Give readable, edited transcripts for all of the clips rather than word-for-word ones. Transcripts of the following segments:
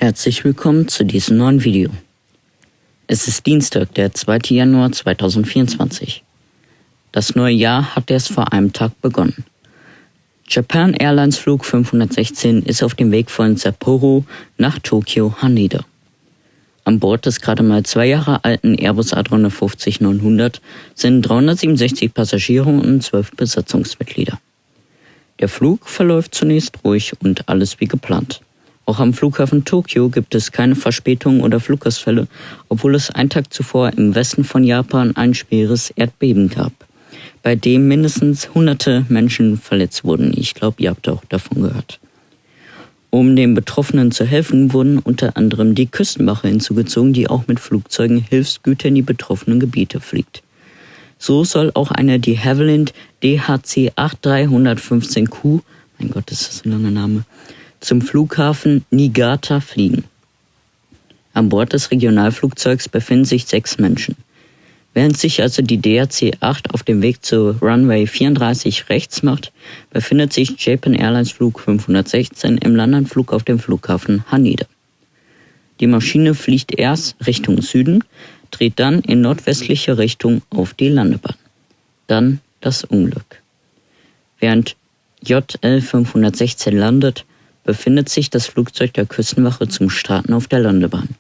Herzlich willkommen zu diesem neuen Video. Es ist Dienstag, der 2. Januar 2024. Das neue Jahr hat erst vor einem Tag begonnen. Japan Airlines Flug 516 ist auf dem Weg von Sapporo nach Tokio Haneda. An Bord des gerade mal 2 Jahre alten Airbus A350-900 sind 367 Passagiere und 12 Besatzungsmitglieder. Der Flug verläuft zunächst ruhig und alles wie geplant. Auch am Flughafen Tokio gibt es keine Verspätungen oder Flugausfälle, obwohl es einen Tag zuvor im Westen von Japan ein schweres Erdbeben gab, bei dem mindestens hunderte Menschen verletzt wurden. Ich glaube, ihr habt auch davon gehört. Um den Betroffenen zu helfen, wurden unter anderem die Küstenwache hinzugezogen, die auch mit Flugzeugen Hilfsgüter in die betroffenen Gebiete fliegt. So soll auch eine de Havilland DHC-8315Q, mein Gott, ist das ein langer Name, zum Flughafen Niigata fliegen. An Bord des Regionalflugzeugs befinden sich 6 Menschen. Während sich also die DHC-8 auf dem Weg zu Runway 34 rechts macht, befindet sich Japan Airlines Flug 516 im Landanflug auf dem Flughafen Haneda. Die Maschine fliegt erst Richtung Süden, dreht dann in nordwestliche Richtung auf die Landebahn. Dann das Unglück. Während JL 516 landet, befindet sich das Flugzeug der Küstenwache zum Starten auf der Landebahn.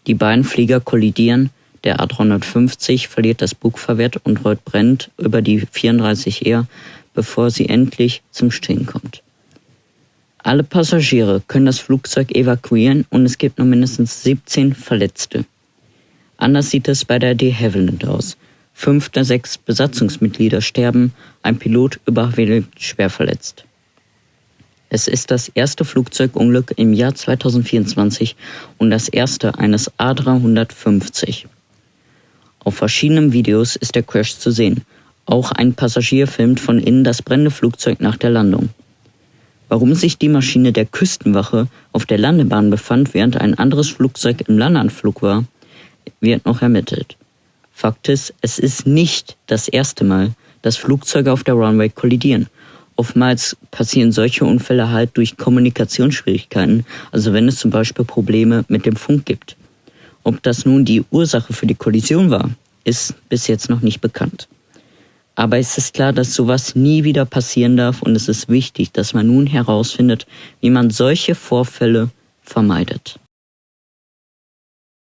Die beiden Flieger kollidieren, der A350 verliert das Bugfahrwerk und rollt brennend über die 34R, bevor sie endlich zum Stehen kommt. Alle Passagiere können das Flugzeug evakuieren und es gibt noch mindestens 17 Verletzte. Anders sieht es bei der de Havilland aus. 5 der 6 Besatzungsmitglieder sterben, ein Pilot überlebt schwer verletzt. Es ist das erste Flugzeugunglück im Jahr 2024 und das erste eines A350. Auf verschiedenen Videos ist der Crash zu sehen. Auch ein Passagier filmt von innen das brennende Flugzeug nach der Landung. Warum sich die Maschine der Küstenwache auf der Landebahn befand, während ein anderes Flugzeug im Landanflug war, wird noch ermittelt. Fakt ist, es ist nicht das erste Mal, dass Flugzeuge auf der Runway kollidieren. Oftmals passieren solche Unfälle halt durch Kommunikationsschwierigkeiten, also wenn es zum Beispiel Probleme mit dem Funk gibt. Ob das nun die Ursache für die Kollision war, ist bis jetzt noch nicht bekannt. Aber es ist klar, dass sowas nie wieder passieren darf und es ist wichtig, dass man nun herausfindet, wie man solche Vorfälle vermeidet.